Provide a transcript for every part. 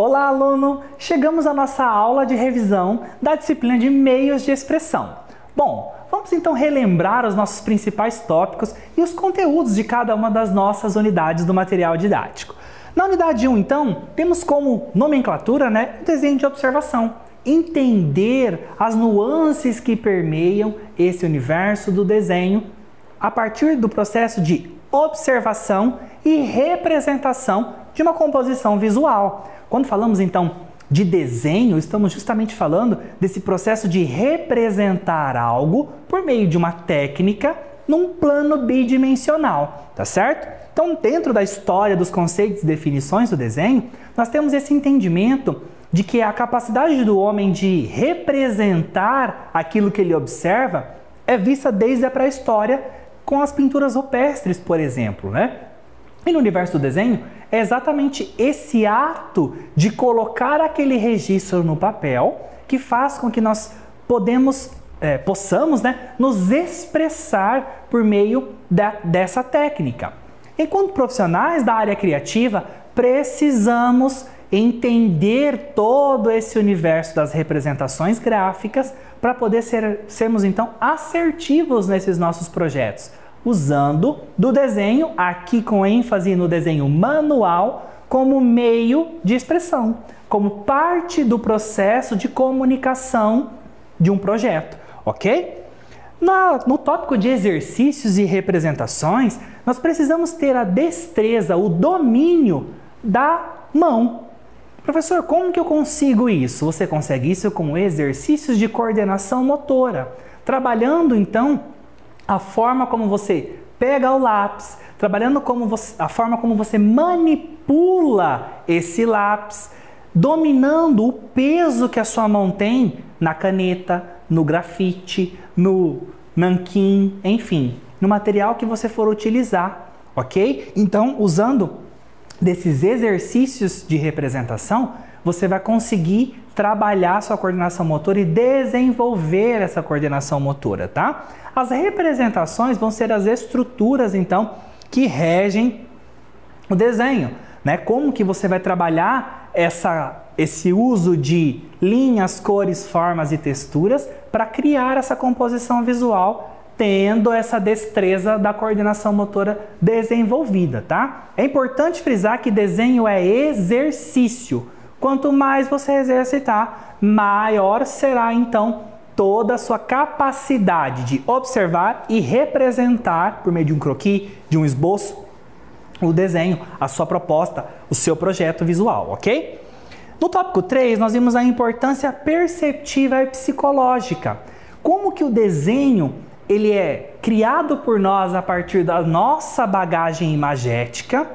Olá, aluno! Chegamos à nossa aula de revisão da disciplina de meios de expressão. Bom, vamos então relembrar os nossos principais tópicos e os conteúdos de cada uma das nossas unidades do material didático. Na unidade 1, então, temos como nomenclatura, o desenho de observação. Entender as nuances que permeiam esse universo do desenho a partir do processo de observação e representação de uma composição visual. Quando falamos então de desenho, estamos justamente falando desse processo de representar algo por meio de uma técnica num plano bidimensional, tá certo? Então, dentro da história dos conceitos e definições do desenho, nós temos esse entendimento de que a capacidade do homem de representar aquilo que ele observa é vista desde a pré-história com as pinturas rupestres, por exemplo, E no universo do desenho, é exatamente esse ato de colocar aquele registro no papel que faz com que nós possamos nos expressar por meio dessa técnica. Enquanto profissionais da área criativa, precisamos entender todo esse universo das representações gráficas para poder sermos então assertivos nesses nossos projetos, usando do desenho, aqui com ênfase no desenho manual, como meio de expressão, como parte do processo de comunicação de um projeto, ok? No tópico de exercícios e representações, nós precisamos ter a destreza, o domínio da mão. Professor, como que eu consigo isso? Você consegue isso com exercícios de coordenação motora, trabalhando então a forma como você pega o lápis, trabalhando a forma como você manipula esse lápis, dominando o peso que a sua mão tem na caneta, no grafite, no nanquim, enfim, no material que você for utilizar, ok? Então, usando desses exercícios de representação, você vai conseguir trabalhar sua coordenação motora e desenvolver essa coordenação motora, tá? As representações vão ser as estruturas, então, que regem o desenho, Como que você vai trabalhar esse uso de linhas, cores, formas e texturas para criar essa composição visual, tendo essa destreza da coordenação motora desenvolvida, tá? É importante frisar que desenho é exercício. Quanto mais você exercitar, maior será então toda a sua capacidade de observar e representar por meio de um croquis, de um esboço, o desenho, a sua proposta, o seu projeto visual, ok? No tópico 3, nós vimos a importância perceptiva e psicológica. Como que o desenho ele é criado por nós a partir da nossa bagagem imagética,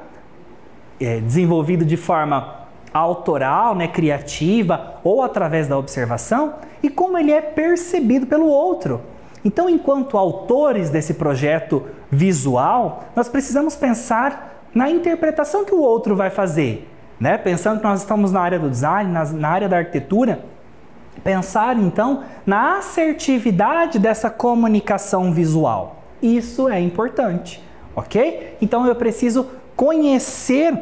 desenvolvido de forma autoral, criativa ou através da observação, e como ele é percebido pelo outro. Então, enquanto autores desse projeto visual, nós precisamos pensar na interpretação que o outro vai fazer, Pensando que nós estamos na área do design, na área da arquitetura, pensar então na assertividade dessa comunicação visual. Isso é importante, ok? Então eu preciso conhecer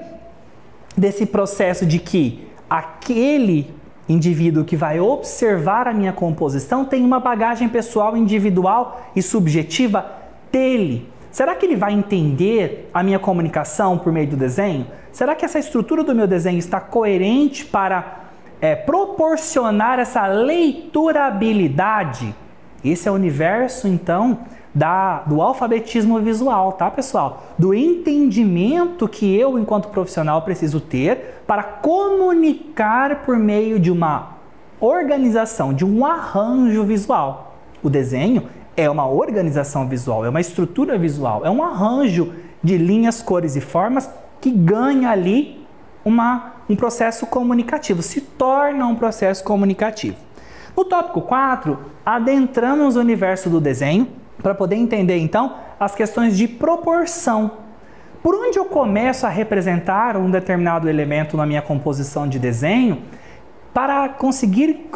desse processo de que aquele indivíduo que vai observar a minha composição tem uma bagagem pessoal, individual e subjetiva dele. Será que ele vai entender a minha comunicação por meio do desenho? Será que essa estrutura do meu desenho está coerente para proporcionar essa leiturabilidade? Esse é o universo, então, do alfabetismo visual, tá, pessoal? Do entendimento que eu, enquanto profissional, preciso ter para comunicar por meio de uma organização, de um arranjo visual. O desenho é uma organização visual, é uma estrutura visual, é um arranjo de linhas, cores e formas que ganha ali um processo comunicativo, se torna um processo comunicativo. No tópico 4, adentramos o universo do desenho para poder entender, então, as questões de proporção. Por onde eu começo a representar um determinado elemento na minha composição de desenho para conseguir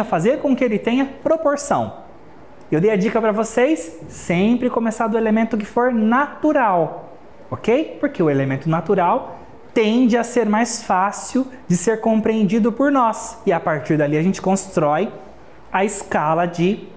fazer com que ele tenha proporção? Eu dei a dica para vocês, sempre começar do elemento que for natural, ok? Porque o elemento natural tende a ser mais fácil de ser compreendido por nós. E a partir dali a gente constrói a escala de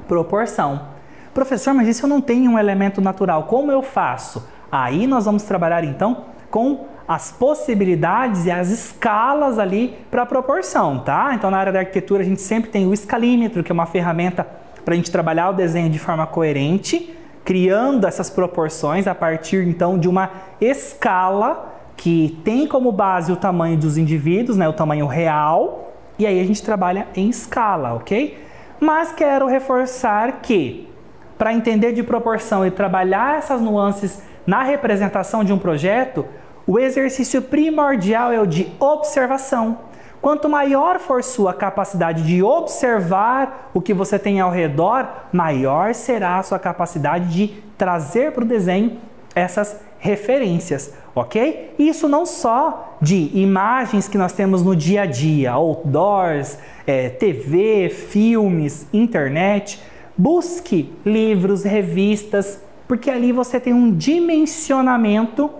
proporção. Professor, mas e se eu não tenho um elemento natural, como eu faço? Aí nós vamos trabalhar então com as possibilidades e as escalas ali para a proporção, tá? Então na área da arquitetura a gente sempre tem o escalímetro, que é uma ferramenta para a gente trabalhar o desenho de forma coerente, criando essas proporções a partir então de uma escala que tem como base o tamanho dos indivíduos, né, o tamanho real, e aí a gente trabalha em escala, ok? Mas quero reforçar que, para entender de proporção e trabalhar essas nuances na representação de um projeto, o exercício primordial é o de observação. Quanto maior for sua capacidade de observar o que você tem ao redor, maior será a sua capacidade de trazer para o desenho essas referências, ok? Isso não só de imagens que nós temos no dia a dia, outdoors, TV, filmes, internet. Busque livros, revistas, porque ali você tem um dimensionamento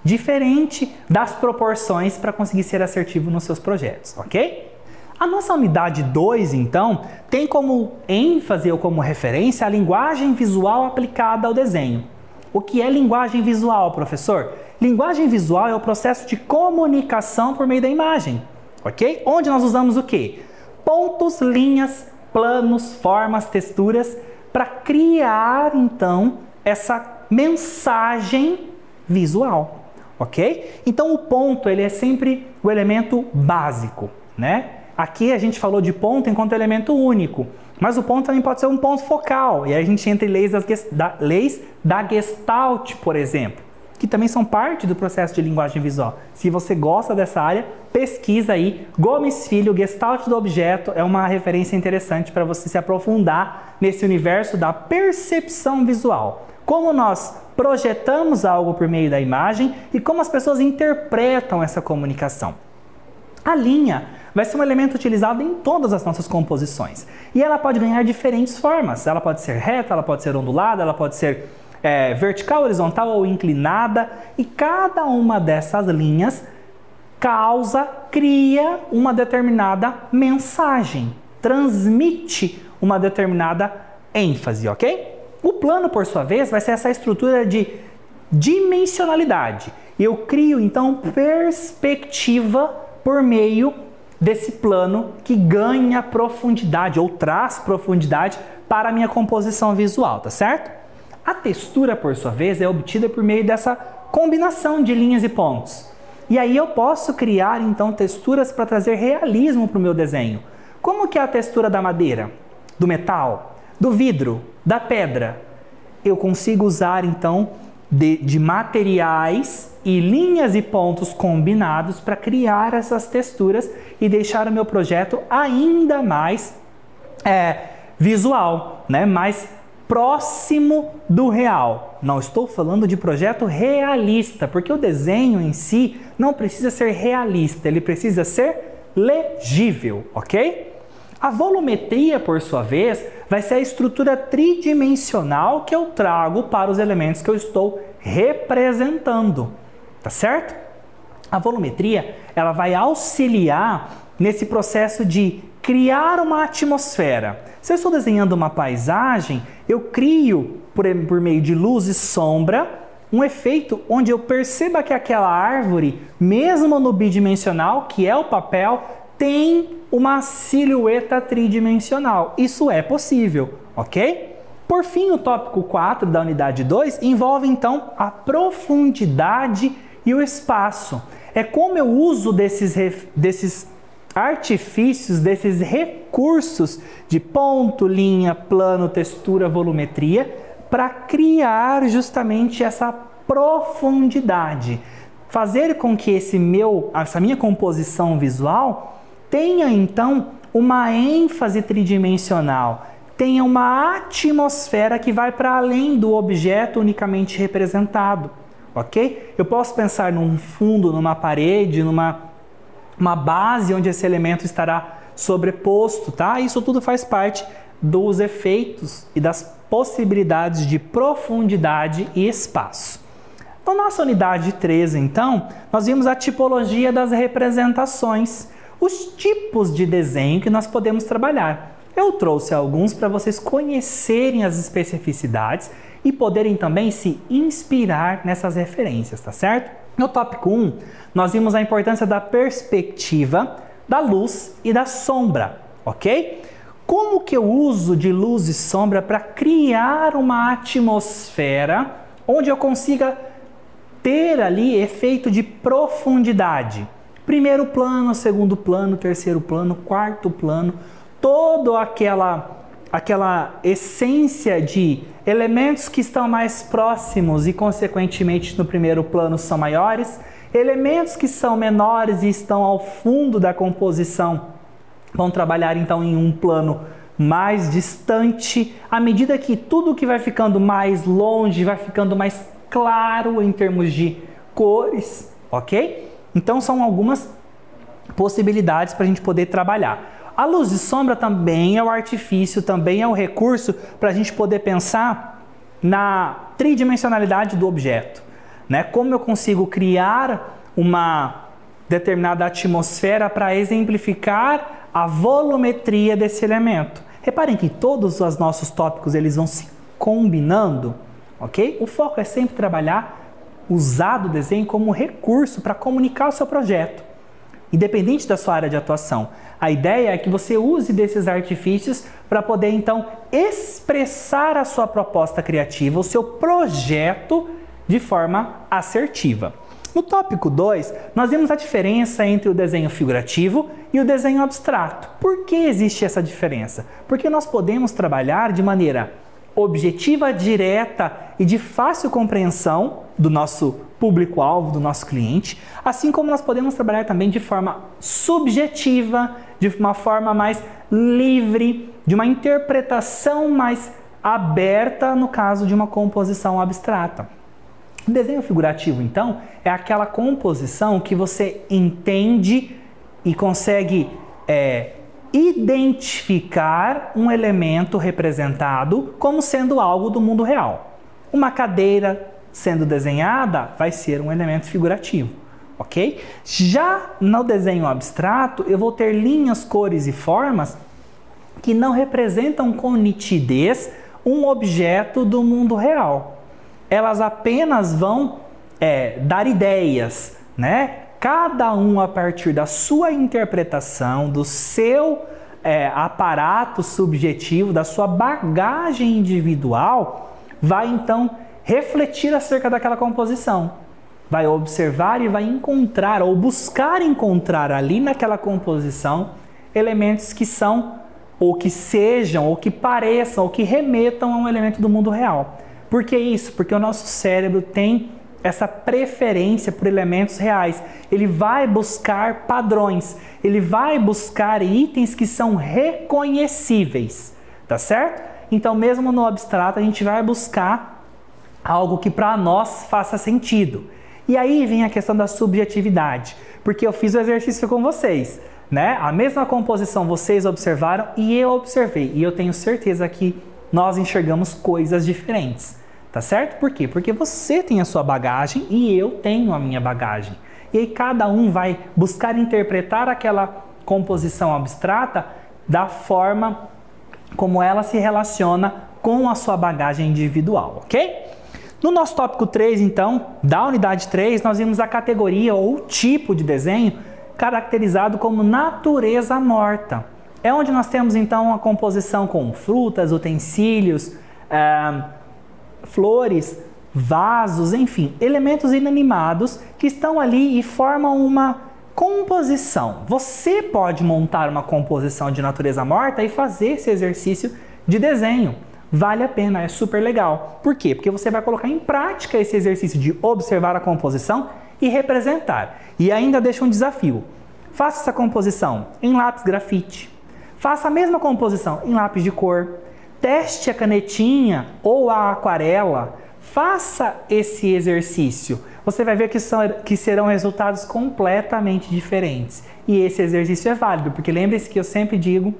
diferente das proporções para conseguir ser assertivo nos seus projetos, ok? A nossa unidade 2, então, tem como ênfase ou como referência a linguagem visual aplicada ao desenho. O que é linguagem visual, professor? Linguagem visual é o processo de comunicação por meio da imagem, ok? Onde nós usamos o quê? Pontos, linhas, planos, formas, texturas, para criar, então, essa mensagem visual, ok? Então, o ponto, ele é sempre o elemento básico, né? Aqui a gente falou de ponto enquanto elemento único, mas o ponto também pode ser um ponto focal, e aí a gente entra em leis da Gestalt, por exemplo, que também são parte do processo de linguagem visual. Se você gosta dessa área, pesquisa aí. Gomes Filho, Gestalt do Objeto, é uma referência interessante para você se aprofundar nesse universo da percepção visual. Como nós projetamos algo por meio da imagem e como as pessoas interpretam essa comunicação. A linha vai ser um elemento utilizado em todas as nossas composições. E ela pode ganhar diferentes formas. Ela pode ser reta, ela pode ser ondulada, ela pode ser vertical, horizontal ou inclinada. E cada uma dessas linhas cria uma determinada mensagem, transmite uma determinada ênfase, ok? O plano, por sua vez, vai ser essa estrutura de dimensionalidade. Eu crio, então, perspectiva por meio desse plano que ganha profundidade ou traz profundidade para a minha composição visual, tá certo? A textura, por sua vez, é obtida por meio dessa combinação de linhas e pontos. E aí eu posso criar, então, texturas para trazer realismo para o meu desenho. Como que é a textura da madeira, do metal, do vidro, da pedra? Eu consigo usar, então, de materiais e linhas e pontos combinados para criar essas texturas e deixar o meu projeto ainda mais visual, né? Mais próximo do real. Não estou falando de projeto realista, porque o desenho em si não precisa ser realista, ele precisa ser legível, ok? A volumetria, por sua vez, vai ser a estrutura tridimensional que eu trago para os elementos que eu estou representando, tá certo? A volumetria, ela vai auxiliar nesse processo de criar uma atmosfera. Se eu estou desenhando uma paisagem, eu crio, por meio de luz e sombra, um efeito onde eu perceba que aquela árvore, mesmo no bidimensional, que é o papel, tem uma silhueta tridimensional. Isso é possível, ok? Por fim, o tópico 4 da unidade 2 envolve, então, a profundidade e o espaço. É como eu uso desses artifícios, desses recursos de ponto, linha, plano, textura, volumetria, para criar justamente essa profundidade. Fazer com que essa minha composição visual tenha, então, uma ênfase tridimensional, tenha uma atmosfera que vai para além do objeto unicamente representado, ok? Eu posso pensar num fundo, numa parede, numa base onde esse elemento estará sobreposto, tá? Isso tudo faz parte dos efeitos e das possibilidades de profundidade e espaço. Na nossa unidade 13, então, nós vimos a tipologia das representações, os tipos de desenho que nós podemos trabalhar. Eu trouxe alguns para vocês conhecerem as especificidades e poderem também se inspirar nessas referências, tá certo? No tópico 1, nós vimos a importância da perspectiva, da luz e da sombra, ok? Como que eu uso de luz e sombra para criar uma atmosfera onde eu consiga ter ali efeito de profundidade? Primeiro plano, segundo plano, terceiro plano, quarto plano, toda aquela essência de elementos que estão mais próximos e, consequentemente, no primeiro plano são maiores, elementos que são menores e estão ao fundo da composição vão trabalhar, então, em um plano mais distante, à medida que tudo que vai ficando mais longe vai ficando mais claro em termos de cores, ok? Então, são algumas possibilidades para a gente poder trabalhar. A luz e sombra também é o artifício, também é o recurso para a gente poder pensar na tridimensionalidade do objeto, né? Como eu consigo criar uma determinada atmosfera para exemplificar a volumetria desse elemento. Reparem que todos os nossos tópicos eles vão se combinando, ok? O foco é sempre trabalhar, usar o desenho como recurso para comunicar o seu projeto, independente da sua área de atuação. A ideia é que você use desses artifícios para poder, então, expressar a sua proposta criativa, o seu projeto de forma assertiva. No tópico 2, nós vimos a diferença entre o desenho figurativo e o desenho abstrato. Por que existe essa diferença? Porque nós podemos trabalhar de maneira objetiva, direta e de fácil compreensão do nosso público-alvo, do nosso cliente, assim como nós podemos trabalhar também de forma subjetiva, de uma forma mais livre, de uma interpretação mais aberta no caso de uma composição abstrata. O desenho figurativo, então, é aquela composição que você entende e consegue identificar um elemento representado como sendo algo do mundo real. Uma cadeira sendo desenhada vai ser um elemento figurativo, ok? Já no desenho abstrato, eu vou ter linhas, cores e formas que não representam com nitidez um objeto do mundo real. Elas apenas vão dar ideias, né? Cada um a partir da sua interpretação, do seu aparato subjetivo, da sua bagagem individual, vai então refletir acerca daquela composição. Vai observar e vai encontrar ou buscar encontrar ali naquela composição elementos que são, ou que sejam, ou que pareçam, ou que remetam a um elemento do mundo real. Por que isso? Porque o nosso cérebro tem essa preferência por elementos reais. Ele vai buscar padrões, ele vai buscar itens que são reconhecíveis, tá certo? Então, mesmo no abstrato, a gente vai buscar algo que para nós faça sentido. E aí vem a questão da subjetividade, porque eu fiz o exercício com vocês, né? A mesma composição vocês observaram e eu observei, e eu tenho certeza que nós enxergamos coisas diferentes, tá certo? Por quê? Porque você tem a sua bagagem e eu tenho a minha bagagem. E aí cada um vai buscar interpretar aquela composição abstrata da forma como ela se relaciona com a sua bagagem individual, ok? No nosso tópico 3, então, da unidade 3, nós vimos a categoria ou tipo de desenho caracterizado como natureza morta. É onde nós temos, então, a composição com frutas, utensílios, flores, vasos, enfim, elementos inanimados que estão ali e formam uma composição. Você pode montar uma composição de natureza morta e fazer esse exercício de desenho. Vale a pena, é super legal. Por quê? Porque você vai colocar em prática esse exercício de observar a composição e representar. E ainda deixa um desafio. Faça essa composição em lápis grafite. Faça a mesma composição em lápis de cor. Teste a canetinha ou a aquarela. Faça esse exercício. Você vai ver que serão resultados completamente diferentes. E esse exercício é válido, porque lembre-se que eu sempre digo,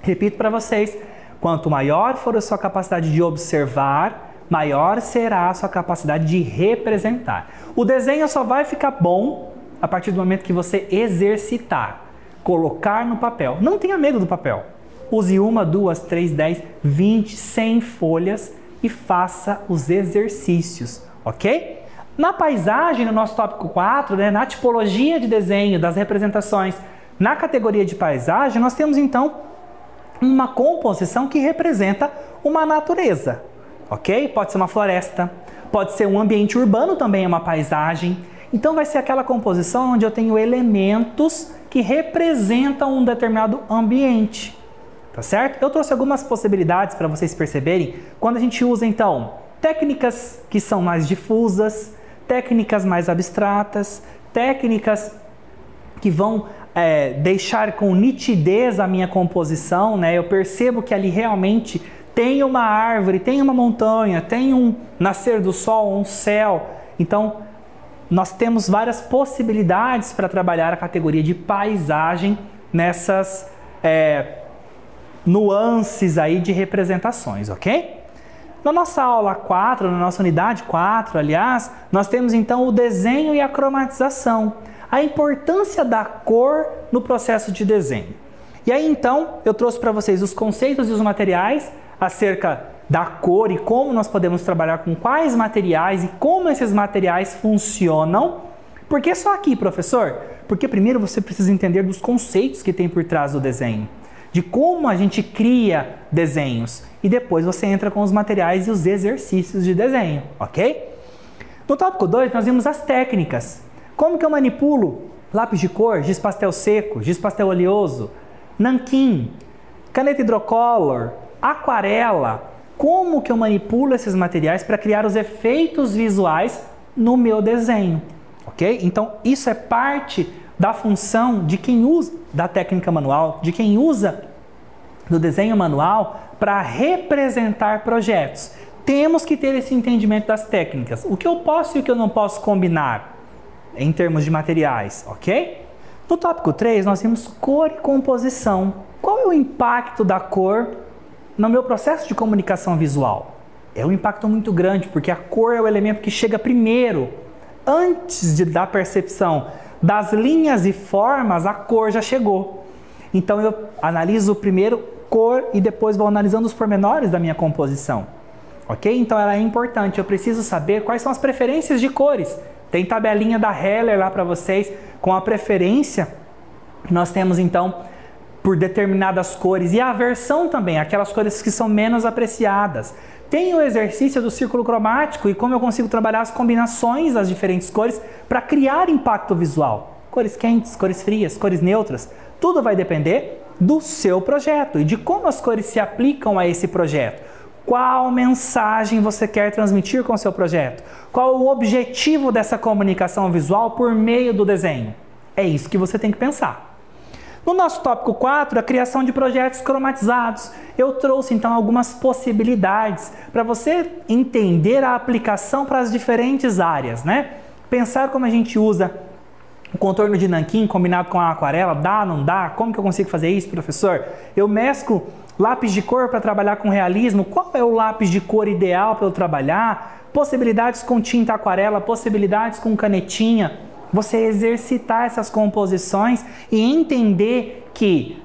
repito para vocês, quanto maior for a sua capacidade de observar, maior será a sua capacidade de representar. O desenho só vai ficar bom a partir do momento que você exercitar, colocar no papel. Não tenha medo do papel. Use 1, 2, 3, 10, 20, 100 folhas e faça os exercícios, ok? Na paisagem, no nosso tópico 4, na tipologia de desenho das representações, na categoria de paisagem, nós temos então uma composição que representa uma natureza, ok? Pode ser uma floresta, pode ser um ambiente urbano também, uma paisagem. Então vai ser aquela composição onde eu tenho elementos que representam um determinado ambiente, tá certo? Eu trouxe algumas possibilidades para vocês perceberem quando a gente usa então técnicas que são mais difusas, técnicas mais abstratas, técnicas que vão deixar com nitidez a minha composição, né? Eu percebo que ali realmente tem uma árvore, tem uma montanha, tem um nascer do sol, um céu. Então, nós temos várias possibilidades para trabalhar a categoria de paisagem nessas nuances aí de representações, ok? Na nossa aula 4, na nossa unidade 4, aliás, nós temos então o desenho e a cromatização. A importância da cor no processo de desenho. E aí então eu trouxe para vocês os conceitos e os materiais acerca da cor e como nós podemos trabalhar com quais materiais e como esses materiais funcionam. Por que só aqui, professor? Porque primeiro você precisa entender dos conceitos que tem por trás do desenho, de como a gente cria desenhos e depois você entra com os materiais e os exercícios de desenho, ok? No tópico 2 nós vimos as técnicas. Como que eu manipulo lápis de cor, giz pastel seco, giz pastel oleoso, nanquim, caneta hidrocolor, aquarela? Como que eu manipulo esses materiais para criar os efeitos visuais no meu desenho, ok? Então isso é parte da função de quem usa da técnica manual, de quem usa do desenho manual para representar projetos. Temos que ter esse entendimento das técnicas, o que eu posso e o que eu não posso combinar em termos de materiais, ok? No tópico 3, nós temos cor e composição. Qual é o impacto da cor no meu processo de comunicação visual? É um impacto muito grande, porque a cor é o elemento que chega primeiro. Antes da percepção das linhas e formas, a cor já chegou. Então eu analiso primeiro cor e depois vou analisando os pormenores da minha composição, ok? Então ela é importante, eu preciso saber quais são as preferências de cores. Tem tabelinha da Heller lá para vocês com a preferência que nós temos então por determinadas cores e a aversão também, aquelas cores que são menos apreciadas. Tem o exercício do círculo cromático e como eu consigo trabalhar as combinações das diferentes cores para criar impacto visual. Cores quentes, cores frias, cores neutras, tudo vai depender do seu projeto e de como as cores se aplicam a esse projeto. Qual mensagem você quer transmitir com o seu projeto? Qual o objetivo dessa comunicação visual por meio do desenho? É isso que você tem que pensar. No nosso tópico 4, a criação de projetos cromatizados, eu trouxe então algumas possibilidades para você entender a aplicação para as diferentes áreas, né? Pensar como a gente usa o contorno de nanquim combinado com a aquarela, dá, não dá? Como que eu consigo fazer isso, professor? Eu mesclo lápis de cor para trabalhar com realismo, qual é o lápis de cor ideal para eu trabalhar? Possibilidades com tinta aquarela, possibilidades com canetinha. Você exercitar essas composições e entender que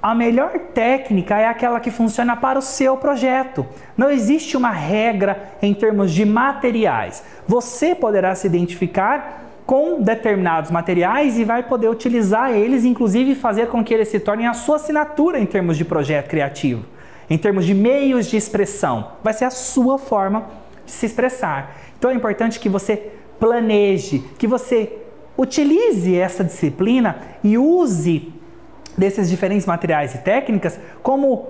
a melhor técnica é aquela que funciona para o seu projeto. Não existe uma regra em termos de materiais. Você poderá se identificar com determinados materiais e vai poder utilizar eles, inclusive fazer com que eles se tornem a sua assinatura em termos de projeto criativo, em termos de meios de expressão. Vai ser a sua forma de se expressar. Então é importante que você planeje, que você utilize essa disciplina e use desses diferentes materiais e técnicas como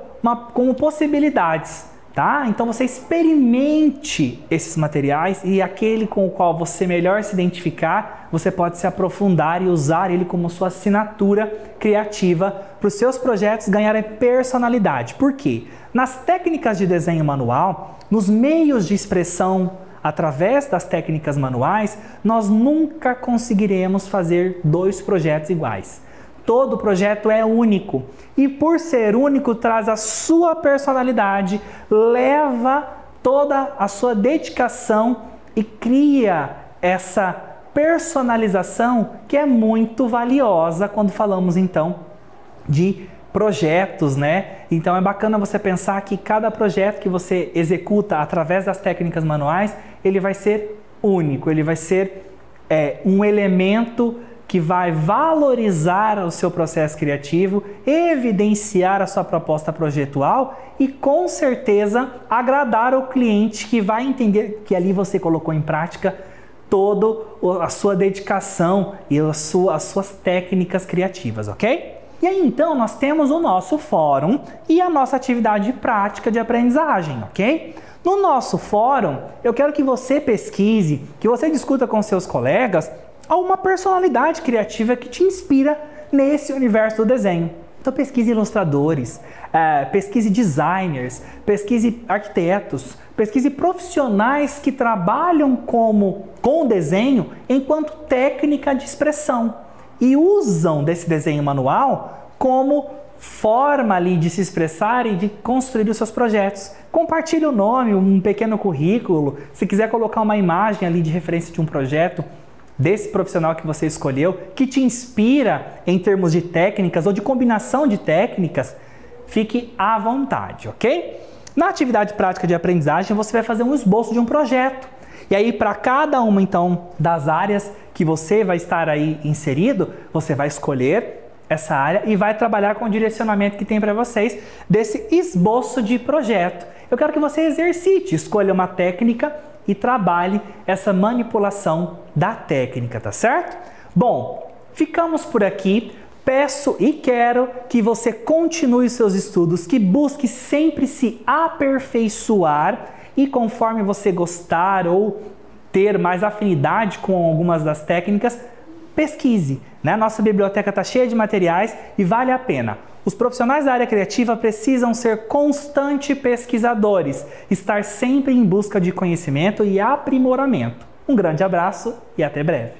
possibilidades. Tá? Então você experimente esses materiais e aquele com o qual você melhor se identificar, você pode se aprofundar e usar ele como sua assinatura criativa para os seus projetos ganharem personalidade. Por quê? Nas técnicas de desenho manual, nos meios de expressão através das técnicas manuais, nós nunca conseguiremos fazer dois projetos iguais. Todo projeto é único e por ser único traz a sua personalidade, leva toda a sua dedicação e cria essa personalização que é muito valiosa quando falamos então de projetos, né? Então é bacana você pensar que cada projeto que você executa através das técnicas manuais, ele vai ser único, ele vai ser um elemento que vai valorizar o seu processo criativo, evidenciar a sua proposta projetual e com certeza agradar o cliente que vai entender que ali você colocou em prática toda a sua dedicação e as suas técnicas criativas, ok? E aí então nós temos o nosso fórum e a nossa atividade prática de aprendizagem, ok? No nosso fórum, eu quero que você pesquise, que você discuta com seus colegas alguma personalidade criativa que te inspira nesse universo do desenho. Então pesquise ilustradores, pesquise designers, pesquise arquitetos, pesquise profissionais que trabalham com o desenho enquanto técnica de expressão e usam desse desenho manual como forma ali de se expressar e de construir os seus projetos. Compartilhe o nome, um pequeno currículo, se quiser colocar uma imagem ali de referência de um projeto desse profissional que você escolheu, que te inspira em termos de técnicas ou de combinação de técnicas, fique à vontade, ok? Na atividade prática de aprendizagem, você vai fazer um esboço de um projeto. E aí, para cada uma, então, das áreas que você vai estar aí inserido, você vai escolher essa área e vai trabalhar com o direcionamento que tem para vocês desse esboço de projeto. Eu quero que você exercite, escolha uma técnica e trabalhe essa manipulação da técnica, tá certo? Bom, ficamos por aqui. Peço e quero que você continue os seus estudos, que busque sempre se aperfeiçoar e conforme você gostar ou ter mais afinidade com algumas das técnicas, pesquise, né? Nossa biblioteca está cheia de materiais e vale a pena. Os profissionais da área criativa precisam ser constantes pesquisadores, estar sempre em busca de conhecimento e aprimoramento. Um grande abraço e até breve.